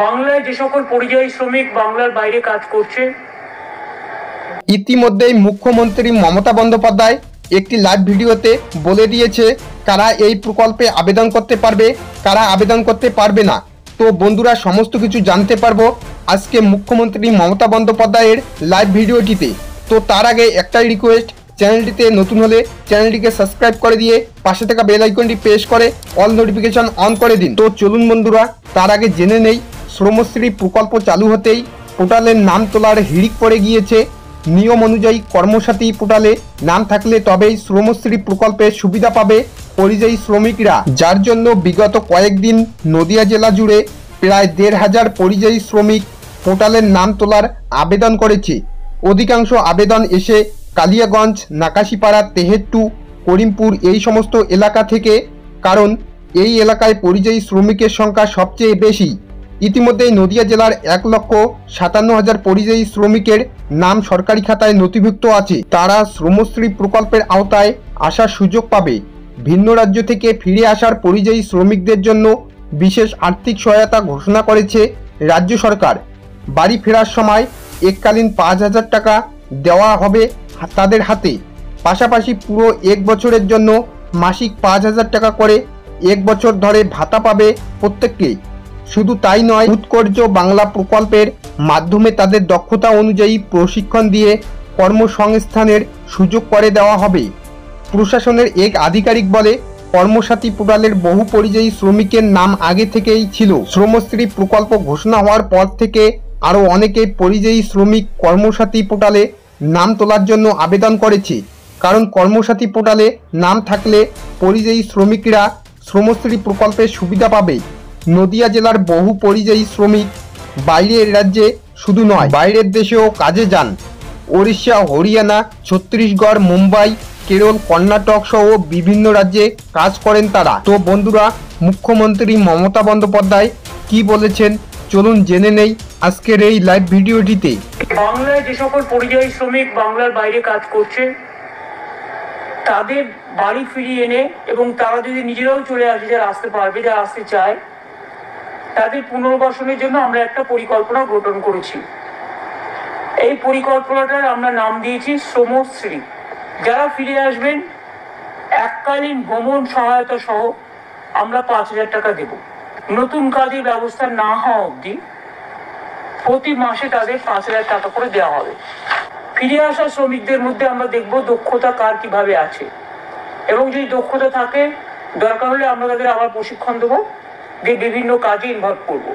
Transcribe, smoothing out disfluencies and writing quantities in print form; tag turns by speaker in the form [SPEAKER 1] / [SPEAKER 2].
[SPEAKER 1] বাংলায় যে সকল পরিযায়ী শ্রমিক বাংলার বাইরে কাজ করছে,
[SPEAKER 2] ইতিমধ্যেই মুখ্যমন্ত্রী মমতা বন্দ্যোপাধ্যায় একটি লাইভ ভিডিওতে বলে দিয়েছে কারা এই প্রকল্পে আবেদন করতে পারবে, কারা আবেদন করতে পারবে না। তো বন্ধুরা, সমস্ত কিছু জানতে পারবো আজকে মুখ্যমন্ত্রী মমতা বন্দ্যোপাধ্যায়ের লাইভ ভিডিওটিতে। তো তার আগে একটাই রিকোয়েস্ট, চ্যানেলটিতে নতুন হলে চ্যানেলটিকে সাবস্ক্রাইব করে দিয়ে পাশে থাকা বেল আইকনটি প্রেস করে অল নোটিফিকেশন অন করে দিন। তো চলুন বন্ধুরা, তার আগে জেনে নেই শ্রমশ্রী প্রকল্প চালু হতেই পোর্টালের নাম তোলার হিড়িক পড়ে গিয়েছে। নিয়ম অনুযায়ী কর্মসাথী পোর্টালে নাম থাকলে তবেই শ্রমশ্রী প্রকল্পের সুবিধা পাবে পরিযায়ী শ্রমিকরা, যার জন্য বিগত কয়েকদিন নদিয়া জেলা জুড়ে প্রায় ১,৫০০ পরিযায়ী শ্রমিক পোর্টালের নাম তোলার আবেদন করেছে। অধিকাংশ আবেদন এসে কালিয়াগঞ্জ, নাকাশিপাড়া, তেহেট্টু, করিমপুর এই সমস্ত এলাকা থেকে, কারণ এই এলাকায় পরিযায়ী শ্রমিকের সংখ্যা সবচেয়ে বেশি। ইতিমধ্যেই নদিয়া জেলার ১,৫৭,০০০ পরিযায়ী শ্রমিকের নাম সরকারি খাতায় নথিভুক্ত আছে। তারা শ্রমশ্রী প্রকল্পের আওতায় আসার সুযোগ পাবে। ভিন্ন রাজ্য থেকে ফিরে আসার পরিযায়ী শ্রমিকদের জন্য বিশেষ আর্থিক সহায়তা ঘোষণা করেছে রাজ্য সরকার। বাড়ি ফেরার সময় এককালীন ৫,০০০ টাকা দেওয়া হবে তাদের হাতে। পাশাপাশি পুরো ১ বছরের জন্য মাসিক ৫,০০০ টাকা করে ১ বছর ধরে ভাতা পাবে প্রত্যেককেই। শুধু তাই নয়, উৎকর্ষ বাংলা প্রকল্পের মাধ্যমে তাদের দক্ষতা অনুযায়ী প্রশিক্ষণ দিয়ে কর্মসংস্থানের সুযোগ করে দেওয়া হবে। প্রশাসনের এক আধিকারিক বলে, কর্মসাথী পোর্টালের বহু পরিযায়ী শ্রমিকের নাম আগে থেকেই ছিল। শ্রমশ্রী প্রকল্প ঘোষণা হওয়ার পর থেকে আরও অনেকে পরিযায়ী শ্রমিক কর্মসাথী পোর্টালে নাম তোলার জন্য আবেদন করেছে। কারণ কর্মসাথী পোর্টালে নাম থাকলে পরিযায়ী শ্রমিকরা শ্রমশ্রী প্রকল্পের সুবিধা পাবে। নদিয়া জেলার বহু পরিযায়ী শ্রমিক বাইরের রাজ্যে শুধু নয়, বাইরের দেশেও কাজে যান। ওড়িশা, হরিয়ানা, ছত্তিশগড়, মুম্বাই, কেরল, কর্ণাটক সহ বিভিন্ন রাজ্যে কাজ করেন তারা। তো বন্ধুরা, মুখ্যমন্ত্রী মমতা বন্দ্যোপাধ্যায় কি বলেছেন চলুন জেনে নেই আজকের এই লাইভ ভিডিওটিতে।
[SPEAKER 1] বাংলায় যে সকল পরিযায়ী শ্রমিক বাংলার বাইরে কাজ করছে তাদের বাড়ি ফিরিয়ে এনে, এবং তারা যদি নিজেরাও চলে আসে, যারা আসতে পারবে, যারা আসতে চায়, তাদের পুনর্বাসনের জন্য আমরা একটা পরিকল্পনা গঠন করেছি। এই পরিকল্পনাটার আমরা নাম দিয়েছি শ্রমশ্রী। যারা ফিরে আসবেন এককালীন ভ্রমণ সহায়তা সহ আমরা ৫,০০০ টাকা দেব। নতুন কাজের ব্যবস্থা না হওয়া অবধি প্রতি মাসে তাদের ৫,০০০ টাকা করে দেওয়া হবে। ফিরে আসা শ্রমিকদের মধ্যে আমরা দেখব দক্ষতা কার কিভাবে আছে, এবং যদি দক্ষতা থাকে দরকার হলে আমরা তাদের আবার প্রশিক্ষণ দেবো, দিয়ে বিভিন্ন কাজে ইনভলভ করবো।